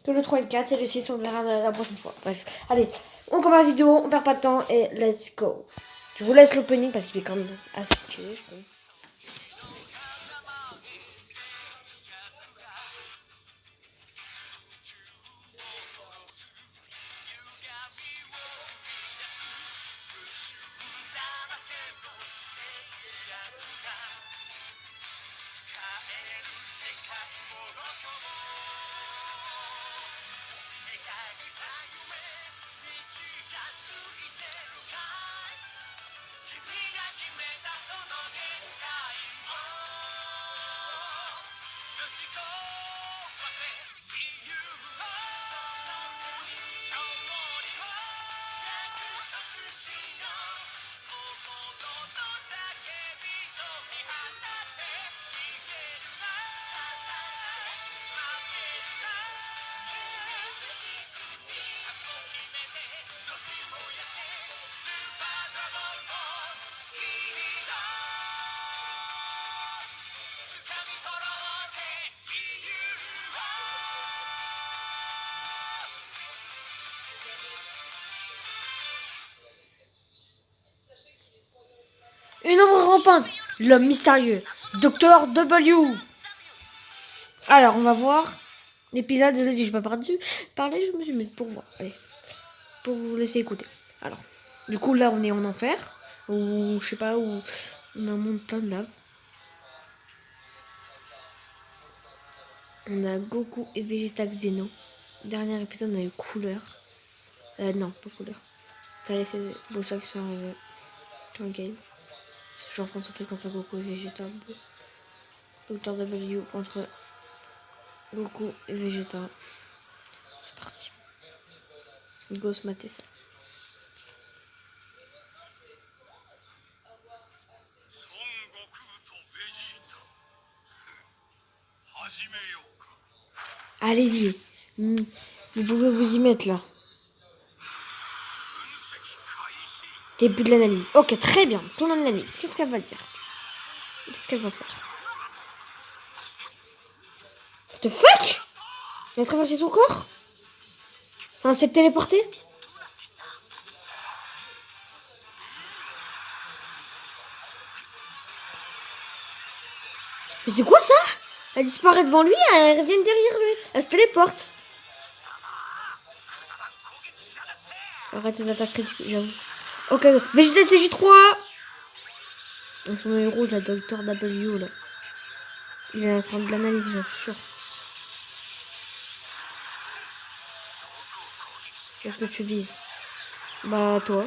que le 3 et le 4 et le 6 on verra la prochaine fois. Bref, allez, on commence la vidéo, on perd pas de temps et let's go. Je vous laisse l'opening parce qu'il est quand même assez stylé, je trouve. Une ombre rampante, l'homme mystérieux, Dr. W. Alors, on va voir l'épisode. Désolé si je n'ai pas parler, je me suis mis pour voir. Allez, pour vous laisser écouter. Alors, du coup, là, on est en enfer. Ou, je sais pas, où on a un monde plein de lave. On a Goku et Vegeta Xeno. Dernier épisode, on a eu couleur. Non, pas couleur. Ça a laissé Bojack sur le game. Je suis en train de se faire contre Goku et Vegeta. Dr. W contre Goku et Vegeta. C'est parti. Go se mater ça. Allez-y. Vous pouvez vous y mettre là. Début de l'analyse. Ok, très bien. Ton analyse. Qu'est-ce qu'elle va dire? Qu'est-ce qu'elle va faire? What the fuck? Elle a traversé son corps? Enfin, s'est téléporté? Mais c'est quoi ça? Elle disparaît devant lui, elle revient derrière lui. Elle se téléporte. Arrête tes attaques critiques, j'avoue. Ok, Vegeta CJ3. Son œil rouge, la Dr. W, là. Il est en train de l'analyser, j'en suis sûr. Qu'est-ce que tu vises? Bah, toi.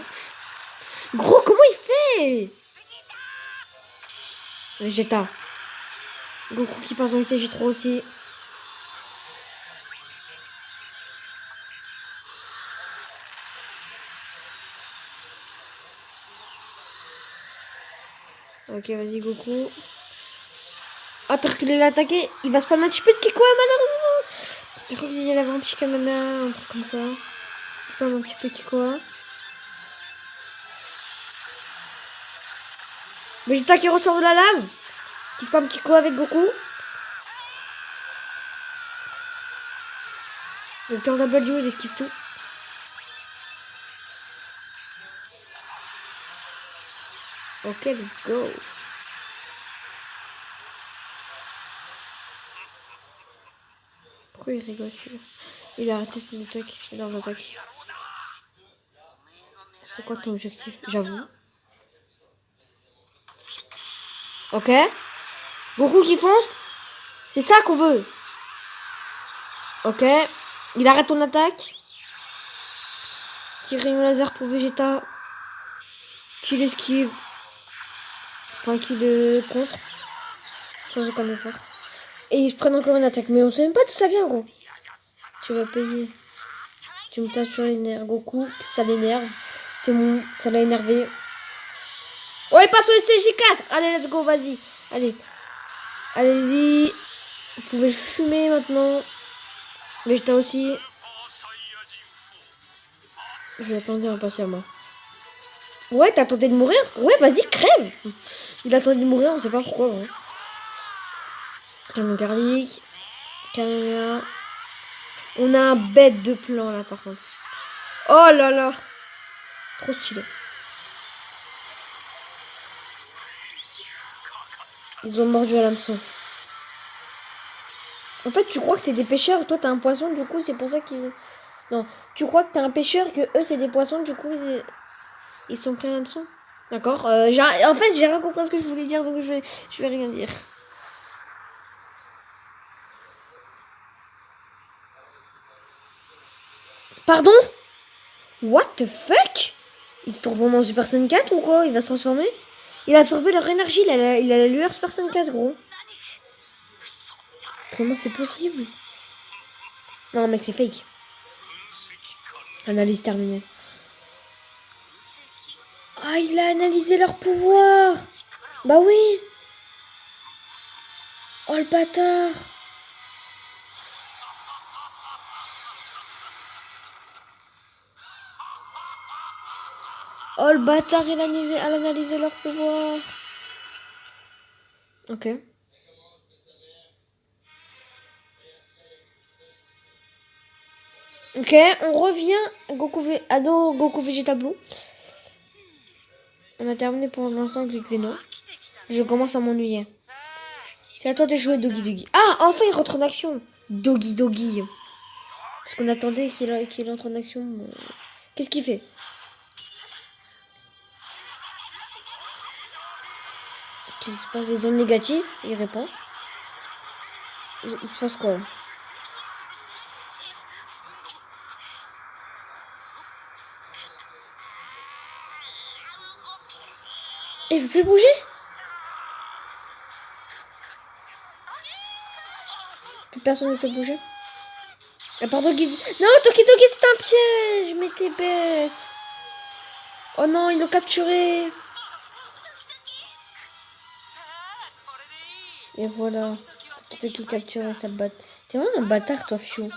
Gros, comment il fait? Vegeta. Goku qui passe en CJ3 aussi. Ok, vas-y, Goku. Attends qu'il l'a attaqué. Il va spammer un petit peu de Kiko, malheureusement. Je crois qu'il avait un petit Kamana, un truc comme ça. Il spam un petit peu de Kiko. Vegeta qui ressort de la lave. Qui spam Kiko avec Goku. Le Dr. W, il esquive tout. Ok, let's go. Pourquoi il rigole celui-là? Il a arrêté ses attaques et leurs attaques. C'est quoi ton objectif? J'avoue. Ok. Goku qui fonce. C'est ça qu'on veut. Ok. Il arrête ton attaque. Tirer un laser pour Vegeta. Qui l'esquive. Enfin, qui le contre. Sans aucun effort. Et ils se prennent encore une attaque. Mais on sait même pas d'où ça vient, gros. Tu vas payer. Tu me tapes sur les nerfs. Goku, ça l'énerve. C'est bon, ça l'a énervé. Ouais, passe au CJ4. Allez, let's go, vas-y. Allez. Allez-y. Vous pouvez fumer maintenant. Vegeta aussi. Je vais attendre impatiemment. Ouais, t'as tenté de mourir? Ouais, vas-y, crève. Il a tenté de mourir, on sait pas pourquoi. Canon garlic. Kamehameha. On a un bête de plan là par contre. Oh là là. Trop stylé. Ils ont mordu à l'hameçon. En fait, tu crois que c'est des pêcheurs, toi t'as un poisson, du coup c'est pour ça qu'ils... Non, tu crois que t'as un pêcheur, que eux c'est des poissons, du coup ils sont pris à l'hameçon. D'accord, en fait j'ai rien compris ce que je voulais dire, donc je vais rien dire. Pardon? What the fuck? Il se transforme en Super Saiyan 4 ou quoi? Il va se transformer? Il a absorbé leur énergie, il a la lueur Super Saiyan 4 gros. Comment c'est possible? Non mec c'est fake. Analyse terminée. Ah il a analysé leur pouvoir. Bah oui. Oh le bâtard. Oh le bâtard elle a analysé leur pouvoir. Ok. Ok, on revient à nos Goku Vegeta Blue. On a terminé pour l'instant avec les Xeno. Je commence à m'ennuyer. C'est à toi de jouer Doggy Doggy. Ah, enfin il rentre en action. Doggy Doggy. Parce qu'on attendait qu'il entre en action. Qu'est-ce qu'il fait? Qu'est-ce qui se passe? Des zones négatives? Il répond. Il se passe quoi là? Il veut plus bouger? Plus personne ne peut bouger. À part Doggy. Non, Doggy Doggy c'est un piège. Mais t'es bête. Oh non, ils l'ont capturé. Et voilà. Doggy Doggy capturé, ça bat. T'es vraiment un bâtard toi, Fio.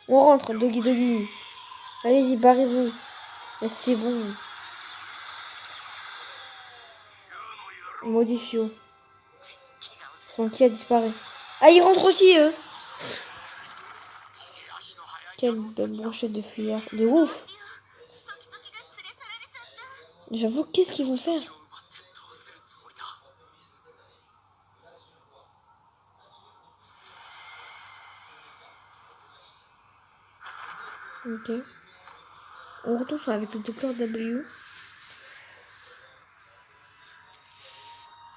On rentre, Doggy Doggy. Allez-y, barrez-vous. C'est bon. Modifio. Son ki a disparu. Ah, ils rentrent aussi, eux. Quelle belle brochette de fuyards. De ouf. J'avoue, qu'est-ce qu'ils vont faire? Ok. On retourne avec le docteur W.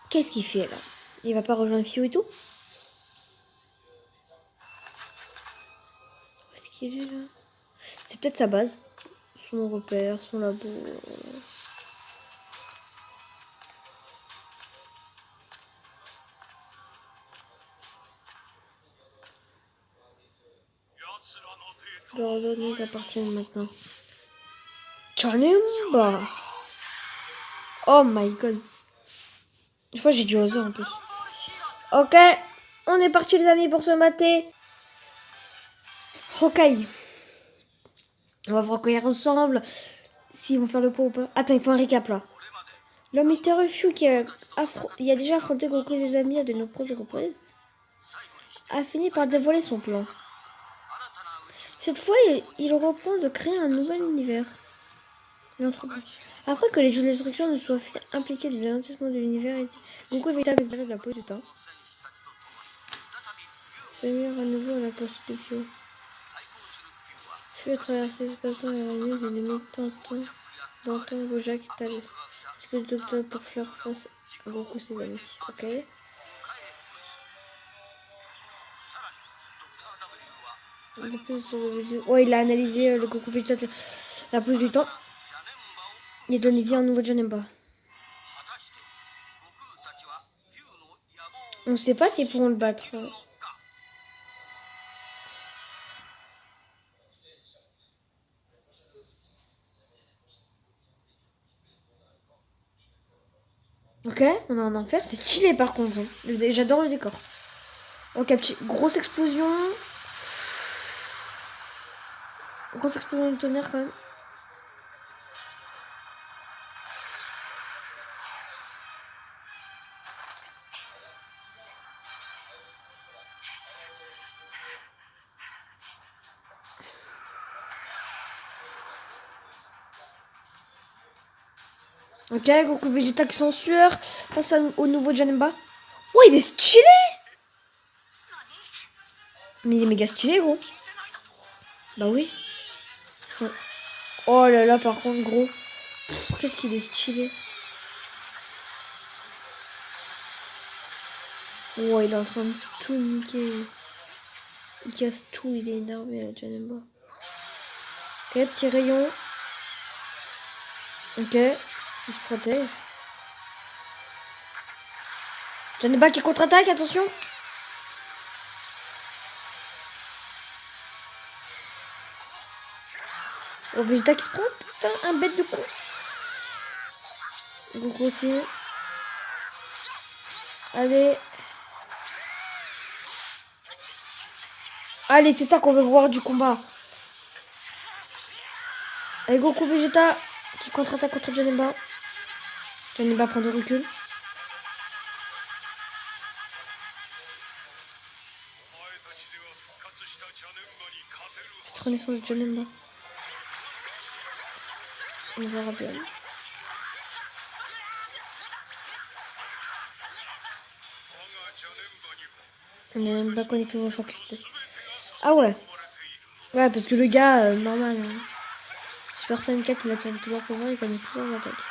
Qu'est-ce qu'il fait, là? Il va pas rejoindre Fio et tout? Où est-ce qu'il est, là? C'est peut-être sa base. Son repère, son labo. Les ordonnées appartiennent maintenant. Chanemba. Oh my god. Je crois que j'ai du hasard en plus. Ok. On est parti les amis pour se mater. Hawkeye. On va voir quoi ils ressemblent. S'ils vont faire le pot ou pas. Attends, il faut un recap là. L'homme mystérieux Fu il a déjà affronté Goku et ses amis à de nombreuses reprises, a fini par dévoiler son plan. Cette fois, il reprend de créer un nouvel univers. Après que les jeux de destruction ne soient impliqués dans l'anéantissement de l'univers, Goku est véritable de la pause du temps. Se mirent à nouveau à la poursuite de Fu. Fu a traversé l'espace-temps et réalise une limite tentant d'entendre Jacques Thales. Est-ce que le docteur pour faire face à Goku et ses amis? Ok. Ouais, il a analysé le Goku Vegeta la pause du temps. Il a donné vie à un nouveau Janemba. On sait pas s'ils pourront le battre. Ok, on a un enfer. C'est stylé par contre. J'adore le décor. Ok, grosse explosion. Grosse explosion de tonnerre quand même. Ok, Goku Vegeta qui sont en sueur face au nouveau Janemba. Oh, il est stylé! Mais il est méga stylé, gros. Bah oui. Oh là là, par contre, gros. Qu'est-ce qu'il est stylé. Oh, il est en train de tout niquer. Il casse tout, il est énervé, la Janemba. Ok, petit rayon. Ok, il se protège. Janemba qui contre-attaque, attention. Oh, Vegeta qui se prend, putain, un bête de coup. Goku aussi. Allez. Allez, c'est ça qu'on veut voir du combat. Allez, Goku Vegeta qui contre-attaque contre Janemba. Janemba prend du recul. Cette renaissance de Janemba. On verra bien. Janemba connaît tous vos facultés. Ah ouais. Ouais, parce que le gars, normal. Hein. Super Saiyan 4, il a perdu tous leurs pouvoirs, il connaît plusieurs attaques.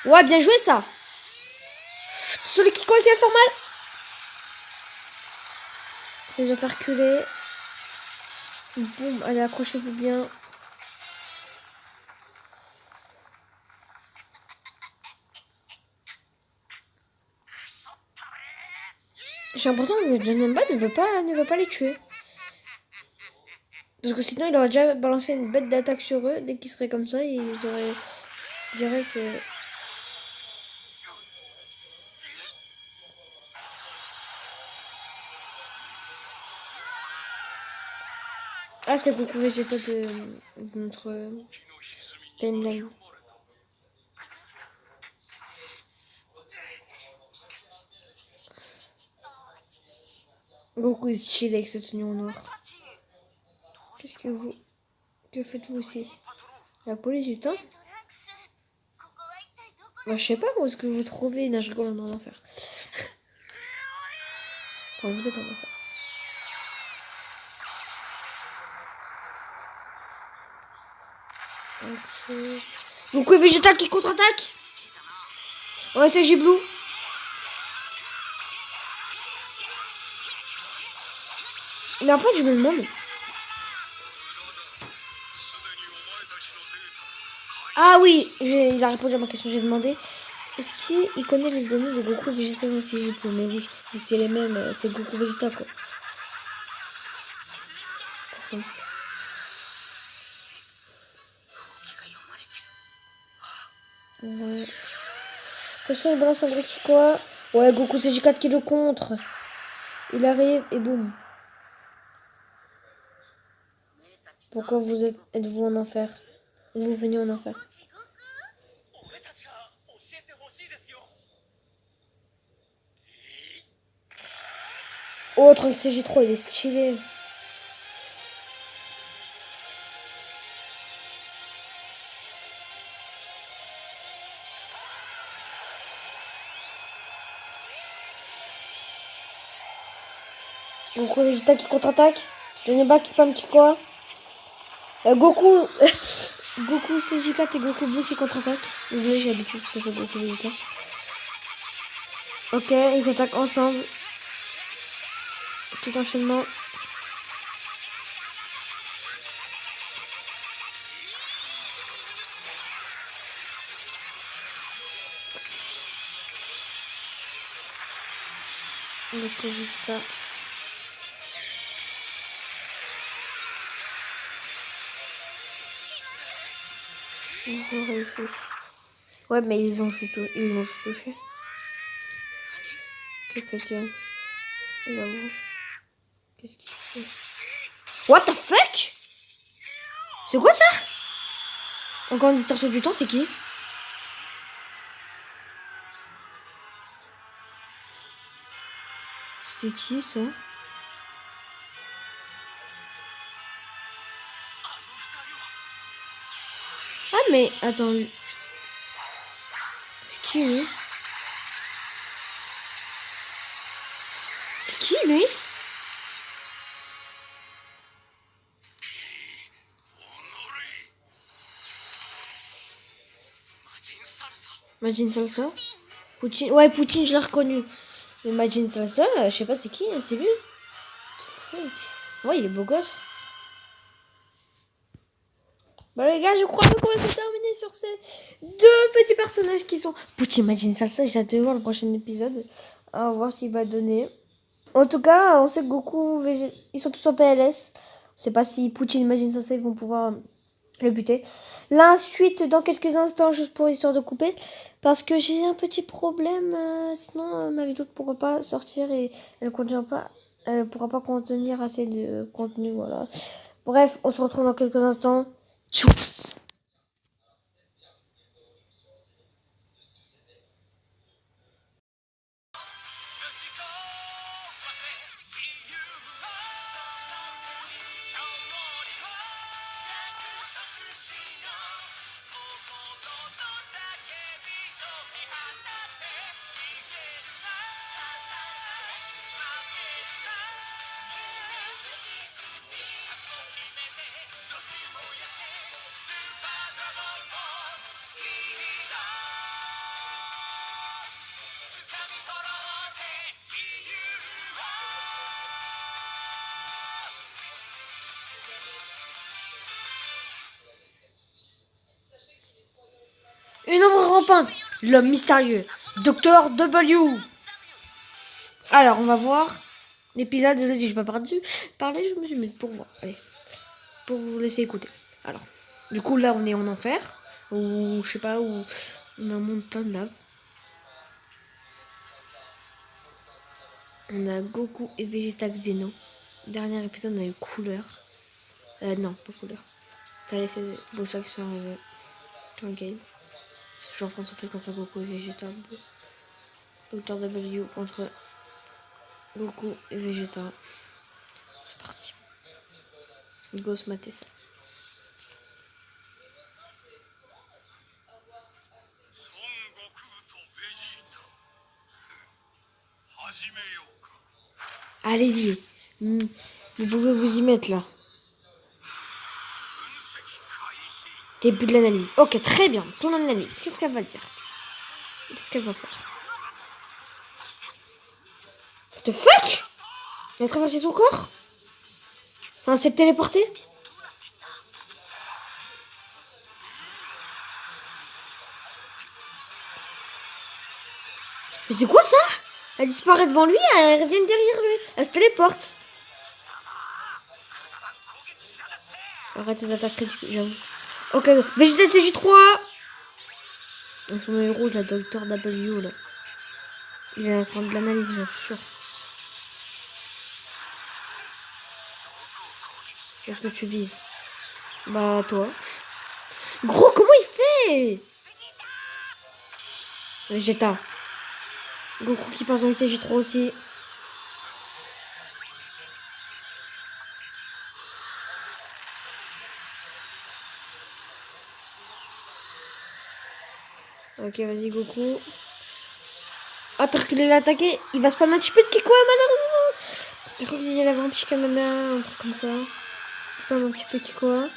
Ouais, bien joué ça. Celui qui croit qu'il va faire mal. Ça les a fait reculer. Boum, allez, accrochez-vous bien. J'ai l'impression que Janemba ne veut pas les tuer. Parce que sinon, il aurait déjà balancé une bête d'attaque sur eux. Dès qu'ils seraient comme ça, ils auraient direct... Ah, c'est Goku Vegeta de notre timeline. Goku est chill avec cette tenue en noir. Qu'est-ce que vous... Que faites-vous ici? La police du temps? Moi, je sais pas où est-ce que vous trouvez. Non, je rigole, on est en enfer. Enfin, vous êtes en enfer. Ok. Goku et Vegeta qui contre-attaque. Ouais, c'est Giblou. Mais après, je me demande. Ah oui, il a répondu à ma question. J'ai demandé est-ce qu'il connaît les données de Goku et Vegeta dans ses Giblou? Mais oui, vu que c'est les mêmes, c'est Goku Vegeta quoi. De toute façon. Ouais. Attention, il balance un vrai quoi. Ouais, Goku c'est J4 qui le contre. Il arrive et boum. Pourquoi êtes-vous en enfer? Êtes-vous venu en enfer? Oh, 30 CG3, il est stylé. Goku Vegeta qui contre-attaque. Janemba qui spam qui quoi. Goku. Goku CJ4 et Goku Blue qui contre-attaque. Désolé, j'ai l'habitude que ce soit Goku Vegeta. Ok, ils attaquent ensemble. Petit enchaînement. Goku Vegeta. Ils ont réussi. Ouais, mais ils l'ont juste touché. Que fait-il? J'avoue. Qu'est-ce qu'il fait? What the fuck? C'est quoi ça? Encore une distorsion du temps, c'est qui? C'est qui ça? Ah mais attends. Qui lui? C'est qui lui? Majin Salsa? Poutine. Ouais, Poutine, je l'ai reconnu. Mais Majin Salsa, je sais pas c'est qui, hein, c'est lui. What the fuck? Ouais, il est beau gosse. Bon les gars, je crois qu'on va se terminer sur ces deux petits personnages qui sont Poutine, Majin Salsa. J'ai hâte de voir le prochain épisode. On va voir s'il va donner. En tout cas, on sait que Goku, ils sont tous en PLS. On sait pas si Poutine et Majin Salsa ils vont pouvoir le buter. La suite dans quelques instants, juste pour histoire de couper. Parce que j'ai un petit problème. Sinon, ma vidéo ne pourra pas sortir et elle ne pourra pas contenir assez de contenu. Voilà. Bref, on se retrouve dans quelques instants. Tchoups! Une ombre rampante, l'homme mystérieux, Dr. W. Alors, on va voir l'épisode. Désolé si je ne vais pas parler, je me suis mis pour voir. Allez, pour vous laisser écouter. Alors, du coup, là, on est en enfer. Ou, je sais pas, où on a un monde plein de lave. On a Goku et Vegeta Xeno. Dernier épisode, on a eu couleur. Non, pas couleur. Ça a laissé Bojack sur le game. C'est toujours qu'on se fait contre Goku et Vegeta. Dr. W contre Goku et Vegeta. C'est parti. Go se mater ça. Allez-y. Vous pouvez vous y mettre là. Début de l'analyse. Ok, très bien. Ton analyse. Qu'est-ce qu'elle va dire? Qu'est-ce qu'elle va faire? What the fuck? Elle a traversé son corps? Enfin, s'est téléporté? Mais c'est quoi ça? Elle disparaît devant lui, elle revient derrière lui. Elle se téléporte. Arrête tes attaques critiques, j'avoue. Ok, Vegeta CJ3. Son œil rouge, la Dr. W, là. Il est en train de l'analyser, j'en suis sûr. Qu'est-ce que tu vises? Bah, toi. Gros, comment il fait? Vegeta. Goku qui passe en CJ3 aussi. Ok, vas-y, Goku. Attends qu'il l'a attaqué, il va spammer un petit peu de Kiko, malheureusement. Je crois qu'il avait un petit Kamehameha, un truc comme ça. Il spam un petit peu de Kiko.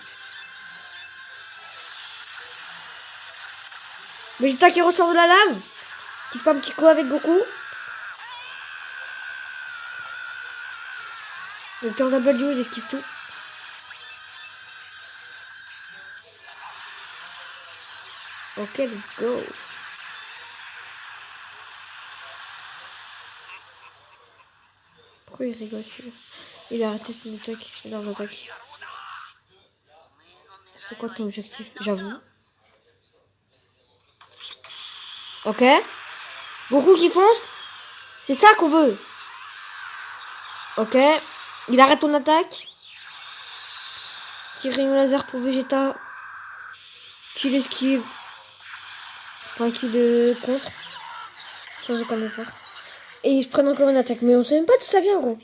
Vegeta qui ressort de la lave. Qui spam Kiko avec Goku. Le Dr. W, il esquive tout. Ok, let's go. Pourquoi il rigole celui-là? Il a arrêté ses attaques, leurs attaques. C'est quoi ton objectif? J'avoue. Ok. Goku qui fonce. C'est ça qu'on veut. Ok. Il arrête ton attaque. Tirer une laser pour Vegeta. Qui l'esquive. Enfin, qui le contre. Sans aucun effort. Et ils se prennent encore une attaque. Mais on sait même pas d'où ça vient, gros.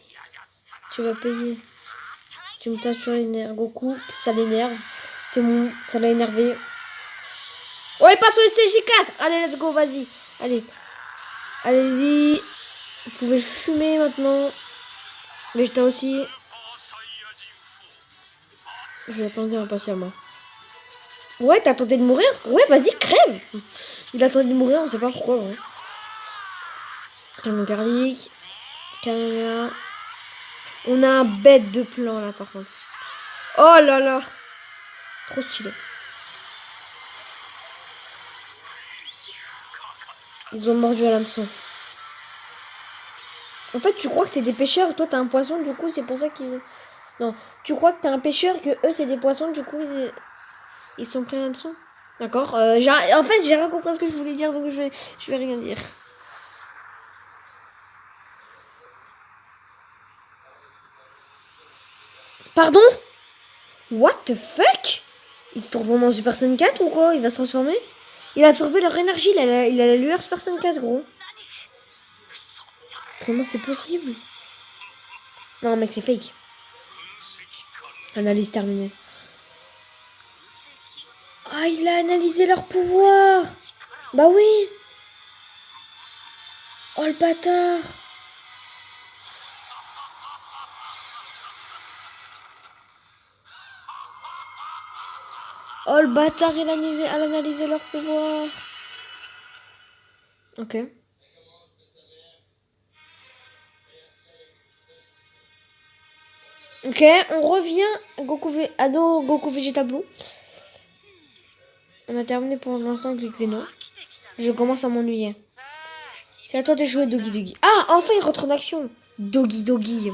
Tu vas payer. Tu me tapes sur les nerfs. Goku, ça l'énerve. C'est bon, ça l'a énervé. Oh, il passe au SCJ4. Allez, let's go, vas-y. Allez. Allez-y. Vous pouvez fumer maintenant. Vegeta aussi. Je vais attendre impatiemment. Ouais, t'as tenté de mourir? Ouais, vas-y, crève. Il a tenté de mourir, on sait pas pourquoi. Hein. Canon garlic. Caméra. On a un bête de plan là, par contre. Oh là là. Trop stylé. Ils ont mordu à l'hameçon. En fait, tu crois que c'est des pêcheurs, toi t'as un poisson, du coup c'est pour ça qu'ils ont... Non, tu crois que t'as un pêcheur, que eux c'est des poissons, du coup ils sont pris à l'hameçon. D'accord, en fait j'ai rien compris ce que je voulais dire, donc je vais rien dire. Pardon? What the fuck? Il se transforme en Super Saiyan 4 ou quoi? Il va se transformer? Il a absorbé leur énergie, il a la lueur Super Saiyan 4 gros. Comment c'est possible? Non mec c'est fake. Analyse terminée. Ah il a analysé leur pouvoir. Bah oui. Oh le bâtard. Oh le bâtard elle a analysé leur pouvoir. Ok. Ok, on revient à nos Goku Vegeta Blue. On a terminé pour l'instant avec Xeno. Je commence à m'ennuyer. C'est à toi de jouer Doggy Doggy. Ah, enfin il rentre en action. Doggy Doggy.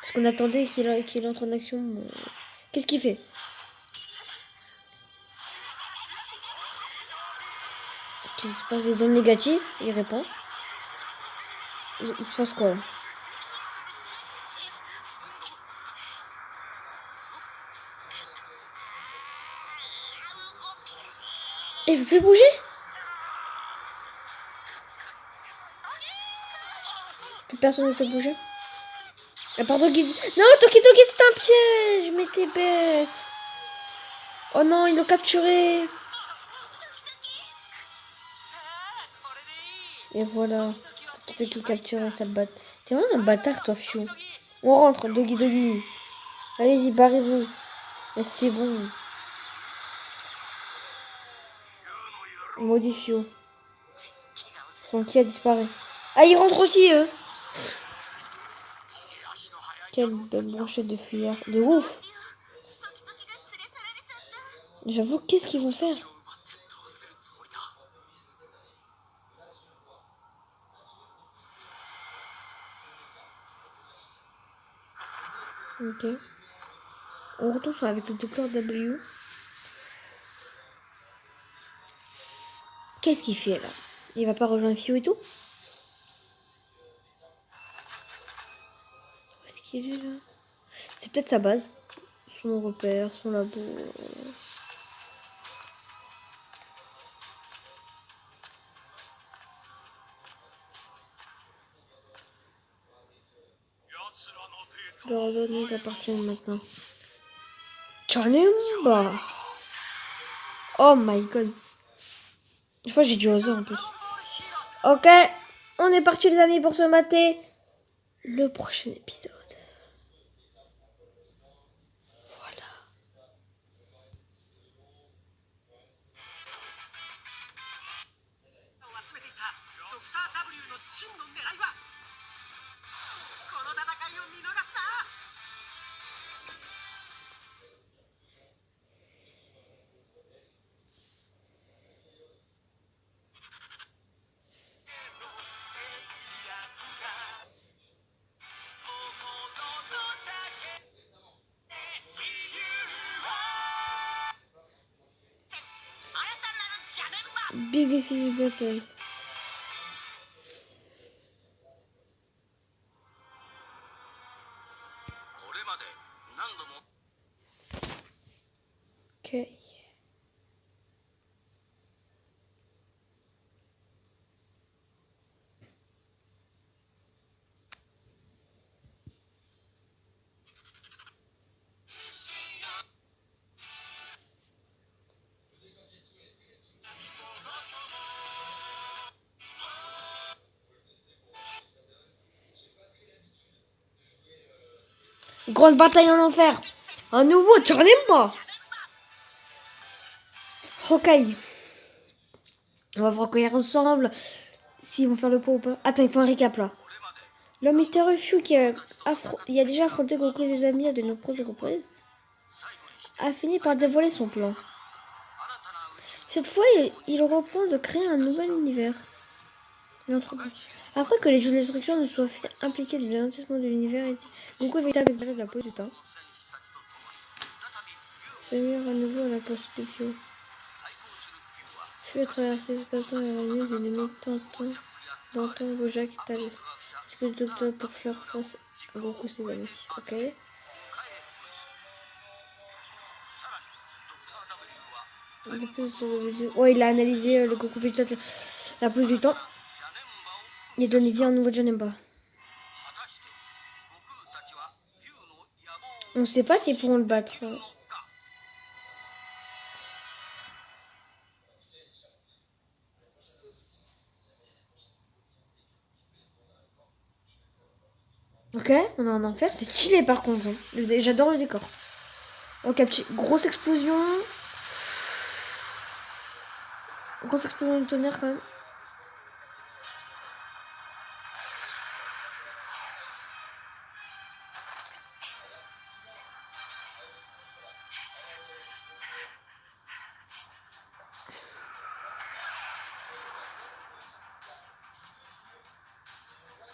Parce qu'on attendait qu'il entre en action. Qu'est-ce qu'il fait? Qu'est-ce qui se passe? Des zones négatives? Il répond. Il se passe quoi là? Il veut plus bouger? Plus personne ne peut bouger. À part Doggy. Non, Toki Doggy c'est un piège. Mais t'es bête. Oh non, ils l'ont capturé. Et voilà. Toki Toki capturé, ça bat. T'es vraiment un bâtard, toi, Fio. On rentre, Doggy Doggy. Allez-y, barrez-vous. C'est bon. Maudit Fio. Son qui a disparu. Ah, ils rentrent aussi, eux. Quelle belle brochette de fuyards. De ouf. J'avoue, qu'est-ce qu'ils vont faire? Ok. On retourne avec le docteur W. Qu'est-ce qu'il fait, là? Il va pas rejoindre Fio et tout? Où est-ce qu'il est, là? C'est peut-être sa base. Son repère, son labo. Le ordonné appartient maintenant. Charlimba. Oh my god. Je crois que j'ai dû oser en plus. Ok. On est parti les amis pour se mater le prochain épisode. Voilà. Big Decisive Battle. Ok. Grande bataille en enfer. Un nouveau Janemba. Hawkeye. On va voir quand ils ressemblent. S'ils vont faire le pot ou pas. Attends, il faut un recap là. L'homme mystérieux Fu il a déjà affronté Goku et ses amis à de nombreuses reprises, a fini par dévoiler son plan. Cette fois, il reprend de créer un nouvel univers. Après que les jeux de destruction ne soient fait impliqués dans l'anéantissement de l'univers, Goku est véritable de la pause du temps. Se mirent à nouveau à la poursuite de Fu. Fu a traversé l'espace-temps et réalise les limites tentant d'entendre Bojack et Thales. Est-ce que le docteur pour faire face à Goku et ses amis? Ok. Ouais, il a analysé le Goku Vegeta la pause du temps. Il a donné vie à un nouveau Janemba. On sait pas s'ils pourront le battre. Ok, on a un enfer. C'est stylé par contre. J'adore le décor. Ok, grosse explosion. Grosse explosion de tonnerre quand même.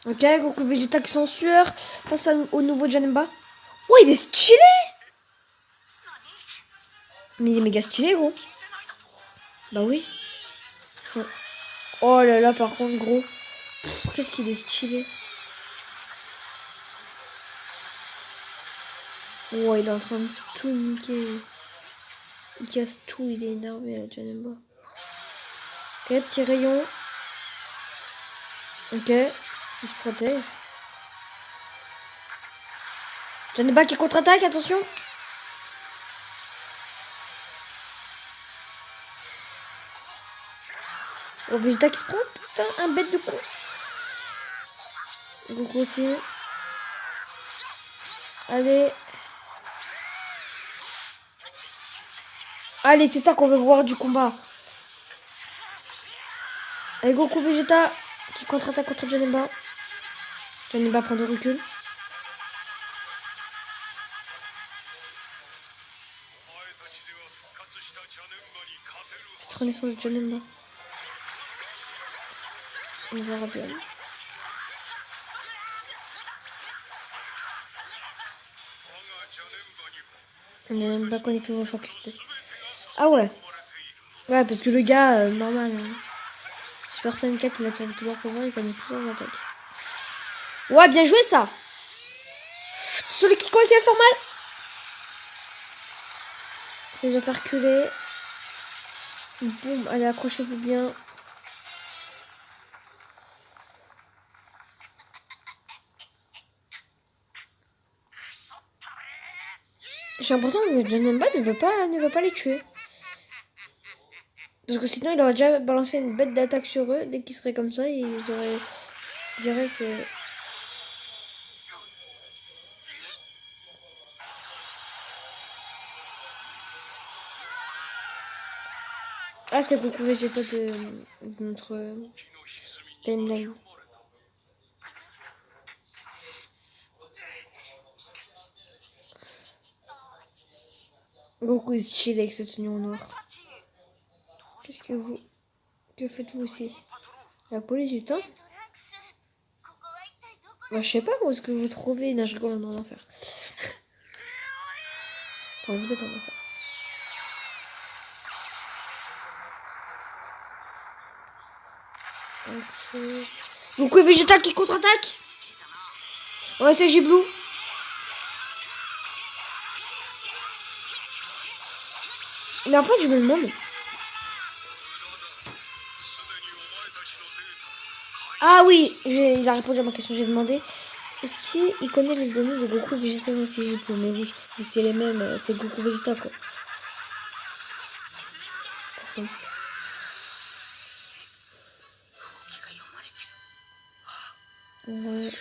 Ok, Goku Vegeta qui sont en sueur face au nouveau Janemba. Oh, il est stylé! Mais il est méga stylé, gros. Bah oui. Oh là là, par contre, gros. Qu'est-ce qu'il est stylé. Oh, il est en train de tout niquer. Il casse tout, il est énervé, la Janemba. Ok, petit rayon. Ok, il se protège. Janemba qui contre-attaque, attention. Oh, Vegeta qui se prend, putain, un bête de coup. Goku aussi. Allez. Allez, c'est ça qu'on veut voir du combat. Allez, Goku Vegeta qui contre-attaque contre Janemba. Janemba prend du recul. Cette renaissance de Janemba. On verra bien. Janemba connaît tous vos facultés. Ah ouais. Ouais, parce que le gars, normal. Hein. Super Saiyan 4, il absorbe tout leur pouvoir, il connaît plusieurs attaques. Ouais, bien joué ça. Celui qui croit qu'il va faire mal. Ça les a fait reculer. Boum, allez, accrochez-vous bien. J'ai l'impression que Janemba ne veut pas les tuer. Parce que sinon, il aurait déjà balancé une bête d'attaque sur eux. Dès qu'ils seraient comme ça, ils auraient direct... Ah, c'est Goku Vegeta de notre timeline. Goku est chill avec cette tenue en noir. Que faites-vous ici? La police du temps? Bah, je sais pas où est-ce que vous trouvez. Non, je rigole, on est en enfer. Enfin, vous êtes en enfer. Ok. Goku et Vegeta qui contre-attaque. Ouais, c'est Giblou. Mais en fait, je me demande. Ah oui, il a répondu à ma question. J'ai demandé est-ce qu'il connaît les données de Goku Vegeta dans ses Giblou? Mais oui, vu que c'est les mêmes, c'est Goku Vegeta quoi. De toute façon. Ouais.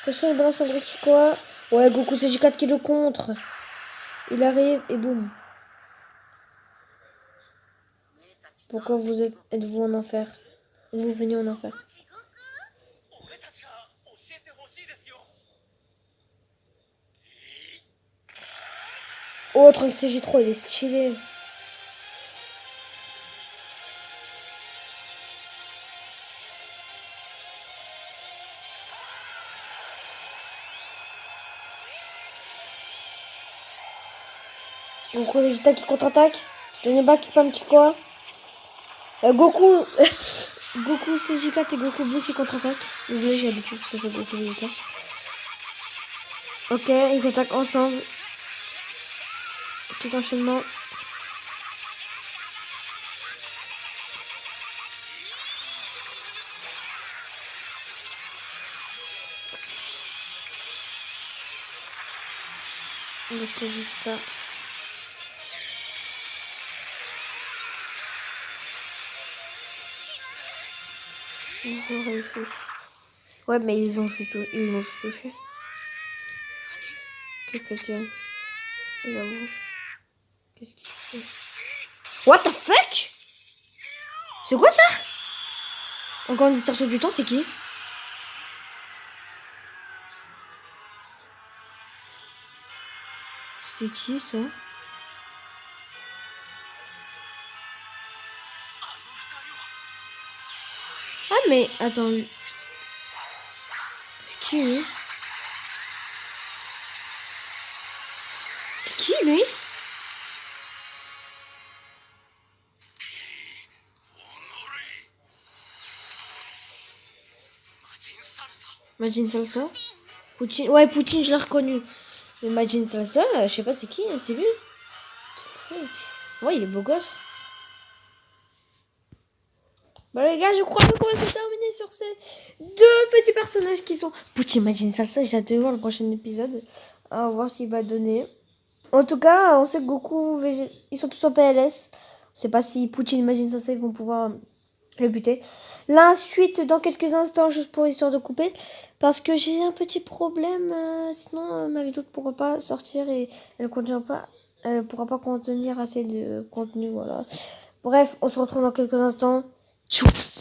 Attention, il balance un gros quoi. Ouais, Goku c'est J4 qui le contre. Il arrive et boum. Pourquoi êtes-vous en enfer? Êtes-vous venu en enfer? Oh, Trunks CJ3, il est stylé. Goku Vegeta qui contre-attaque. Johnny Bak qui spam qui quoi? Goku. Goku CJ4 et Goku Blue qui contre-attaque. Désolé, j'ai l'habitude que ça soit Goku Vegeta. Ok, ils attaquent ensemble. Petit enchaînement. Goku Vegeta. Ils ont réussi. Ouais, mais ils l'ont juste touché. Que fait-il? J'avoue. Qu'est-ce qu'il fait? What the fuck? C'est quoi ça? Encore une distorsion du temps, c'est qui? C'est qui ça? Ah mais attends. C'est qui lui? C'est qui lui? Majin Salsa? Poutine. Ouais, Poutine, je l'ai reconnu. Mais Majin Salsa, je sais pas c'est qui, hein, c'est lui. What the fuck? Ouais, il est beau gosse. Bah les gars, je crois qu'on va se terminer sur ces deux petits personnages qui sont Poutine, Majin Salsa. J'ai hâte de voir le prochain épisode. On va voir s'il va donner. En tout cas, on sait que Goku, ils sont tous en PLS. On sait pas si Poutine et Majin Salsa ils vont pouvoir le buter. La suite dans quelques instants, juste pour histoire de couper. Parce que j'ai un petit problème. Sinon, ma vidéo ne pourra pas sortir et elle ne pourra pas contenir assez de contenu. Voilà. Bref, on se retrouve dans quelques instants. Tchoups!